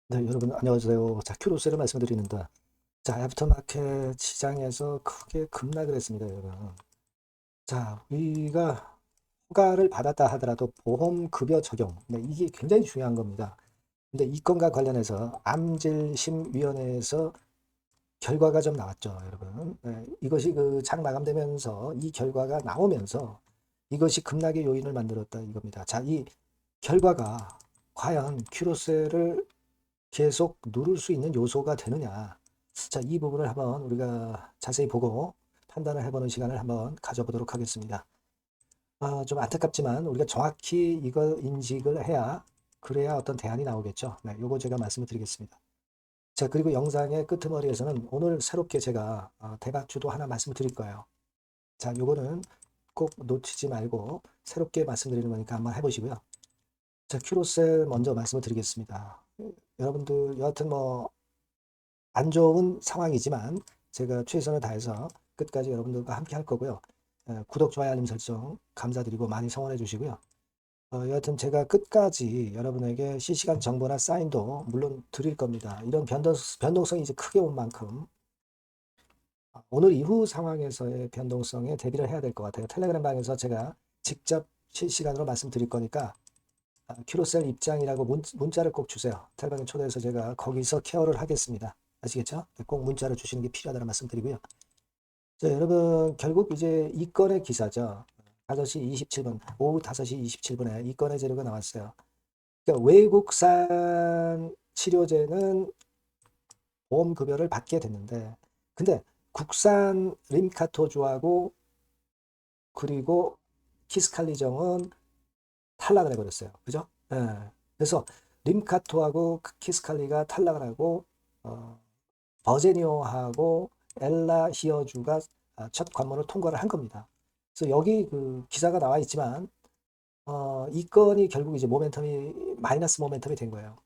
네, 여러분 안녕하세요. 자, 큐로스를 말씀드리는데, 자, 애프터마켓 시장에서 크게 급락을 했습니다, 여러분. 자, 우리가 허가를 받았다 하더라도 보험 급여 적용, 네, 이게 굉장히 중요한 겁니다. 근데 이 건과 관련해서 암질심위원회에서 결과가 좀 나왔죠, 여러분. 네, 이것이 그 장 마감되면서 이 결과가 나오면서 이것이 급락의 요인을 만들었다 이겁니다. 자, 이 결과가 과연 큐로스를 계속 누를 수 있는 요소가 되느냐. 자, 이 부분을 한번 우리가 자세히 보고 판단을 해보는 시간을 한번 가져보도록 하겠습니다. 좀 안타깝지만 우리가 정확히 이걸 인식을 해야 그래야 어떤 대안이 나오겠죠. 네, 요거 제가 말씀을 드리겠습니다. 자, 그리고 영상의 끄트머리에서는 오늘 새롭게 제가 대박주도 하나 말씀을 드릴 거예요. 자, 요거는 꼭 놓치지 말고 새롭게 말씀드리는 거니까 한번 해보시고요. 자, 큐로셀 먼저 말씀을 드리겠습니다. 여러분들 여하튼 뭐 안 좋은 상황이지만 제가 최선을 다해서 끝까지 여러분들과 함께 할 거고요. 구독, 좋아요, 알림 설정 감사드리고 많이 성원해 주시고요. 여하튼 제가 끝까지 여러분에게 실시간 정보나 사인도 물론 드릴 겁니다. 이런 변동성이 이제 크게 온 만큼 오늘 이후 상황에서의 변동성에 대비를 해야 될 것 같아요. 텔레그램 방에서 제가 직접 실시간으로 말씀드릴 거니까 큐로셀 입장이라고 문자를 꼭 주세요. 텔레그램 초대해서 제가 거기서 케어를 하겠습니다. 아시겠죠? 네, 꼭 문자를 주시는 게 필요하다는 말씀드리고요. 자, 여러분 결국 이제 이 건의 기사죠. 5시 27분, 오후 5시 27분에 이 건의 재료가 나왔어요. 그러니까 외국산 치료제는 보험급여를 받게 됐는데 근데 국산 림카토주하고 그리고 키스칼리정은 탈락을 해버렸어요. 그죠? 예. 그래서 림카토하고 키스칼리가 탈락을 하고 어, 버제니오하고 엘라 히어주가 첫 관문을 통과를 한 겁니다. 그래서 여기 그 기사가 나와 있지만 이 건이 결국 이제 모멘텀이 마이너스 모멘텀이 된 거예요.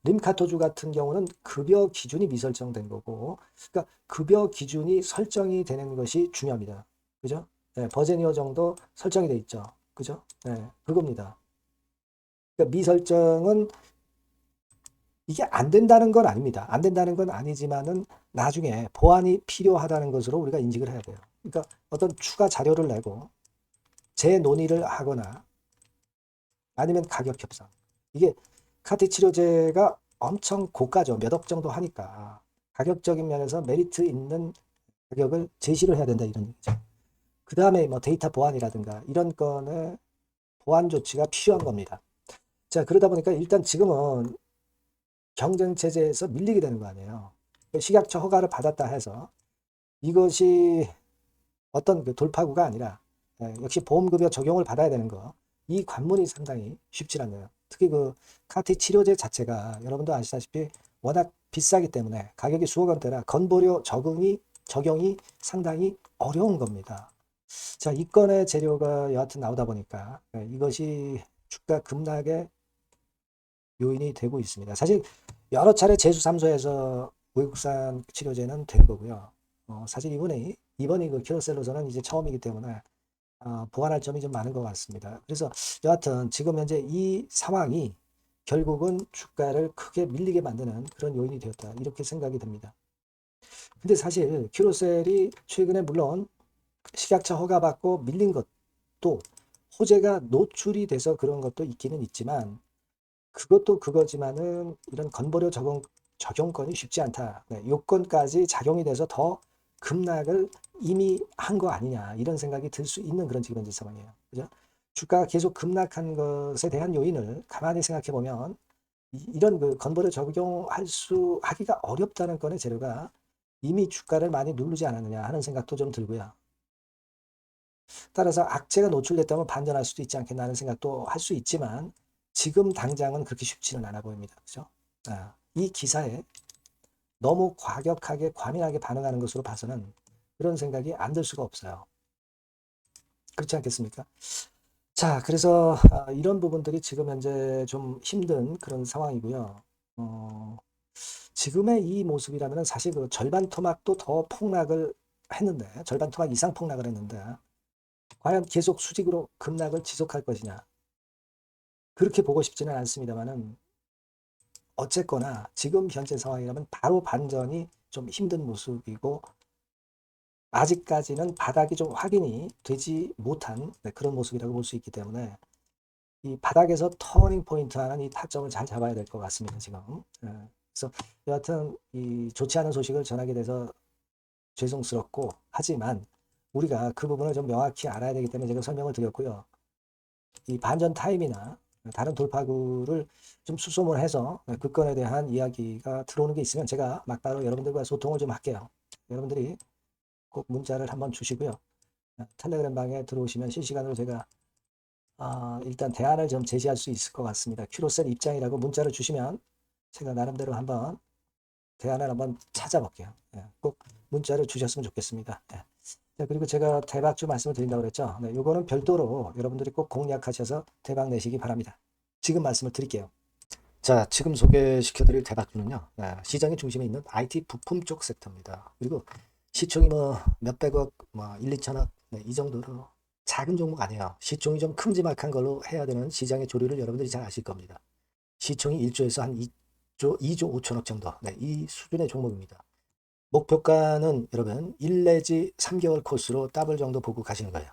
림카토주 같은 경우는 급여 기준이 미설정된 거고, 그러니까 급여 기준이 설정이 되는 것이 중요합니다. 그죠? 네, 버제니오 정도 설정이 돼 있죠. 그죠? 네, 그겁니다. 그러니까 미설정은 이게 안 된다는 건 아닙니다. 안 된다는 건 아니지만은 나중에 보완이 필요하다는 것으로 우리가 인식을 해야 돼요. 그러니까 어떤 추가 자료를 내고 재논의를 하거나 아니면 가격 협상. 이게 카티 치료제가 엄청 고가죠. 몇 억 정도 하니까 가격적인 면에서 메리트 있는 가격을 제시를 해야 된다 이런 얘기죠. 그 다음에 뭐 데이터 보완이라든가 이런 건의 보완 조치가 필요한 겁니다. 자, 그러다 보니까 일단 지금은 경쟁 체제에서 밀리게 되는 거 아니에요. 식약처 허가를 받았다 해서 이것이 어떤 그 돌파구가 아니라 역시 보험급여 적용을 받아야 되는 거. 이 관문이 상당히 쉽지 않네요. 특히 그 카티 치료제 자체가 여러분도 아시다시피 워낙 비싸기 때문에 가격이 수억 원대라 건보료 적용이 상당히 어려운 겁니다. 자, 이 건의 재료가 여하튼 나오다 보니까 이것이 주가 급락의 요인이 되고 있습니다. 사실 여러 차례 제수삼소에서 외국산 치료제는 된 거고요. 사실 이번이 그 키로셀로서는 이제 처음이기 때문에 보완할 점이 좀 많은 것 같습니다. 그래서 여하튼 지금 현재 이 상황이 결국은 주가를 크게 밀리게 만드는 그런 요인이 되었다. 이렇게 생각이 듭니다. 근데 사실 키로셀이 최근에 물론 식약처 허가받고 밀린 것도 호재가 노출이 돼서 그런 것도 있기는 있지만 그것도 그거지만은 이런 건보료 적용권이 쉽지 않다. 네, 요건까지 작용이 돼서 더 급락을 이미 한 거 아니냐 이런 생각이 들 수 있는 그런 지금 현재 상황이에요. 그죠? 주가가 계속 급락한 것에 대한 요인을 가만히 생각해 보면 이런 그 건보료 적용할 수 하기가 어렵다는 건의 재료가 이미 주가를 많이 누르지 않았느냐 하는 생각도 좀 들고요. 따라서 악재가 노출됐다면 반전할 수도 있지 않겠나 하는 생각도 할 수 있지만 지금 당장은 그렇게 쉽지는 않아 보입니다. 그죠? 이 기사에 너무 과격하게 과민하게 반응하는 것으로 봐서는 그런 생각이 안 들 수가 없어요. 그렇지 않겠습니까? 자, 그래서 이런 부분들이 지금 현재 좀 힘든 그런 상황이고요. 어, 지금의 이 모습이라면 사실 그 절반 토막도 더 폭락을 했는데, 절반 토막 이상 폭락을 했는데, 과연 계속 수직으로 급락을 지속할 것이냐. 그렇게 보고 싶지는 않습니다만은 어쨌거나 지금 현재 상황이라면 바로 반전이 좀 힘든 모습이고 아직까지는 바닥이 좀 확인이 되지 못한 그런 모습이라고 볼 수 있기 때문에 이 바닥에서 터닝 포인트 하는 이 타점을 잘 잡아야 될 것 같습니다, 지금. 그래서 여하튼 이 좋지 않은 소식을 전하게 돼서 죄송스럽고 하지만 우리가 그 부분을 좀 명확히 알아야 되기 때문에 제가 설명을 드렸고요. 이 반전 타임이나 다른 돌파구를 좀 수소문해서 그 건에 대한 이야기가 들어오는 게 있으면 제가 막바로 여러분들과 소통을 좀 할게요. 여러분들이 꼭 문자를 한번 주시고요. 텔레그램 방에 들어오시면 실시간으로 제가 일단 대안을 좀 제시할 수 있을 것 같습니다. 큐로셀 입장이라고 문자를 주시면 제가 나름대로 한번 대안을 한번 찾아볼게요. 꼭 문자를 주셨으면 좋겠습니다. 자, 그리고 제가 대박주 말씀을 드린다고 그랬죠. 네, 요거는 별도로 여러분들이 꼭 공략하셔서 대박 내시기 바랍니다. 지금 말씀을 드릴게요. 자, 지금 소개시켜드릴 대박주는요. 시장의 중심에 있는 IT 부품 쪽 섹터입니다. 그리고 시총이 뭐 몇백억, 뭐 1, 2천억 이 정도로 작은 종목 아니에요. 시총이 좀 큼지막한 걸로 해야 되는 시장의 조류를 여러분들이 잘 아실 겁니다. 시총이 1조에서 한 2조 5천억 정도. 이 수준의 종목입니다. 목표가는 여러분 1 내지 3개월 코스로 더블 정도 보고 가시는 거예요.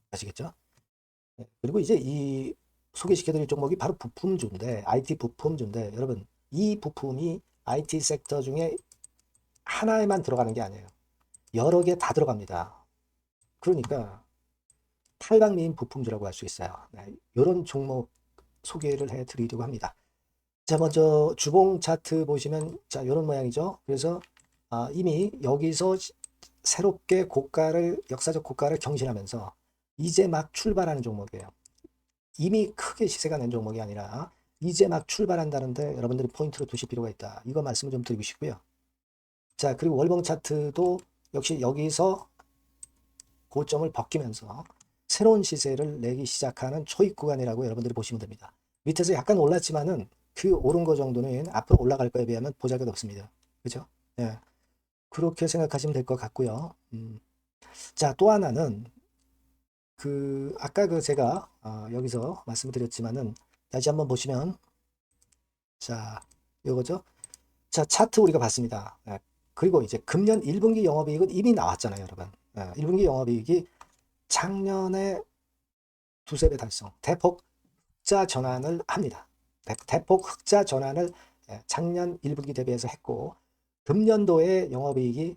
아시겠죠? 그리고 이제 이 소개시켜드릴 종목이 바로 부품주인데 IT 부품주인데 여러분 이 부품이 IT 섹터 중에 하나에만 들어가는 게 아니에요. 여러 개 다 들어갑니다. 그러니까 탈방미인 부품주라고 할 수 있어요. 이런 종목 소개를 해드리려고 합니다. 자, 먼저 주봉 차트 보시면 자 이런 모양이죠. 그래서 이미 여기서 새롭게 역사적 고가를 경신하면서 이제 막 출발하는 종목이에요. 이미 크게 시세가 낸 종목이 아니라 이제 막 출발한다는데 여러분들이 포인트로 두실 필요가 있다. 이거 말씀을 좀 드리고 싶고요. 자, 그리고 월봉 차트도 역시 여기서 고점을 벗기면서 새로운 시세를 내기 시작하는 초입 구간이라고 여러분들이 보시면 됩니다. 밑에서 약간 올랐지만은 그 오른 거 정도는 앞으로 올라갈 거에 비하면 보잘것 없습니다. 그죠? 예. 그렇게 생각하시면 될 것 같고요. 자, 또 하나는 아까 제가 여기서 말씀을 드렸지만은 다시 한번 보시면 자, 요거죠. 자, 차트 우리가 봤습니다. 그리고 이제 금년 1분기 영업이익은 이미 나왔잖아요, 여러분. 1분기 영업이익이 작년에 두세 배 달성, 대폭 흑자 전환을 합니다. 대폭 흑자 전환을 작년 1분기 대비해서 했고 금년도의 영업이익이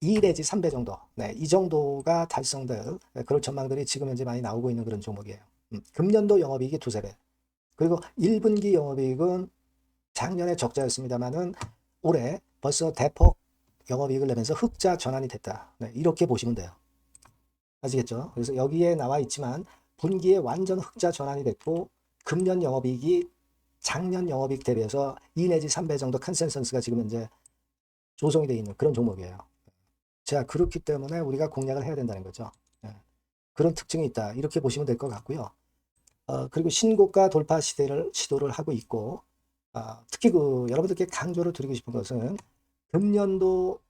2 내지 3배 정도, 이 정도가 달성될 그런 전망들이 지금 현재 많이 나오고 있는 그런 종목이에요. 금년도 영업이익이 두세 배. 그리고 1분기 영업이익은 작년에 적자였습니다만은 올해 벌써 대폭 영업이익을 내면서 흑자 전환이 됐다. 이렇게 보시면 돼요. 아시겠죠? 그래서 여기에 나와 있지만 분기에 완전 흑자 전환이 됐고 금년 영업이익이 작년 영업이익 대비해서 2 내지 3배 정도 컨센서스가 지금 현재 조성이 되어 있는 그런 종목이에요. 자, 그렇기 때문에 우리가 공략을 해야 된다는 거죠. 그런 특징이 있다. 이렇게 보시면 될 것 같고요. 그리고 신고가 돌파 시도를 하고 있고, 특히 여러분들께 강조를 드리고 싶은 것은 금년도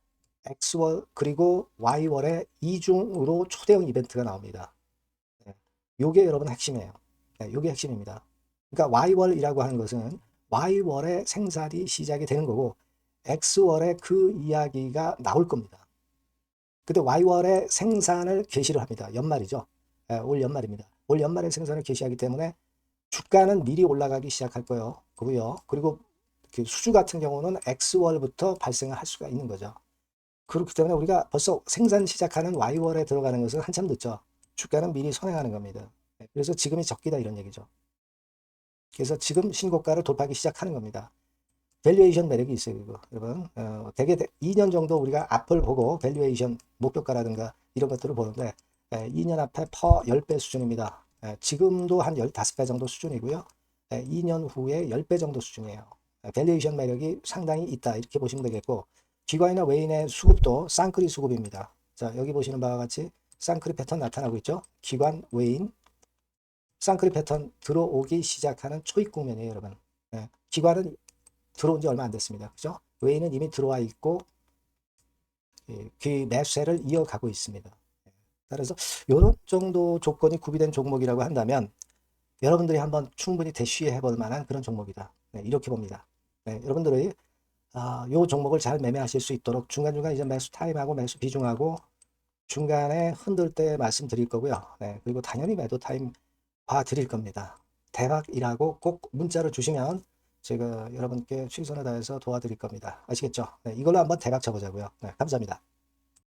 X월 그리고 Y월에 이중으로 초대형 이벤트가 나옵니다. 요게 여러분 핵심이에요. 요게 핵심입니다. 그러니까 Y월이라고 하는 것은 Y월에 생산이 시작이 되는 거고 X월에 그 이야기가 나올 겁니다. 근데 Y월에 생산을 개시를 합니다. 연말이죠. 올 연말입니다. 올 연말에 생산을 개시하기 때문에 주가는 미리 올라가기 시작할 거고요. 그리고 그 수주 같은 경우는 X월부터 발생을 할 수가 있는 거죠. 그렇기 때문에 우리가 벌써 생산 시작하는 Y월에 들어가는 것은 한참 늦죠. 주가는 미리 선행하는 겁니다. 그래서 지금이 적기다 이런 얘기죠. 그래서 지금 신고가를 돌파하기 시작하는 겁니다. 밸류에이션 매력이 있어요, 이거. 여러분. 대개 2년 정도 우리가 앞을 보고 밸류에이션 목표가라든가 이런 것들을 보는데 2년 앞에 퍼 10배 수준입니다. 지금도 한 15배 정도 수준이고요. 2년 후에 10배 정도 수준이에요. 밸류에이션 매력이 상당히 있다. 이렇게 보시면 되겠고 기관이나 외인의 수급도 쌍끌이 수급입니다. 자, 여기 보시는 바와 같이 쌍끌이 패턴 나타나고 있죠. 기관, 외인, 쌍끌이 패턴 들어오기 시작하는 초입 국면이에요, 여러분. 기관은 들어온 지 얼마 안 됐습니다. 그죠? 외인은 이미 들어와 있고 그 매수세를 이어가고 있습니다. 따라서 이런 정도 조건이 구비된 종목이라고 한다면 여러분들이 한번 충분히 대쉬해 볼 만한 그런 종목이다. 이렇게 봅니다. 네, 여러분들이 요 종목을 잘 매매하실 수 있도록 중간중간 이제 매수 타임하고 매수 비중하고 중간에 흔들 때 말씀드릴 거고요. 네, 그리고 당연히 매도 타임 봐 드릴 겁니다. 대박이라고 꼭 문자를 주시면 제가 여러분께 최선을 다해서 도와드릴 겁니다. 아시겠죠? 네, 이걸로 한번 대박 쳐보자고요. 네, 감사합니다.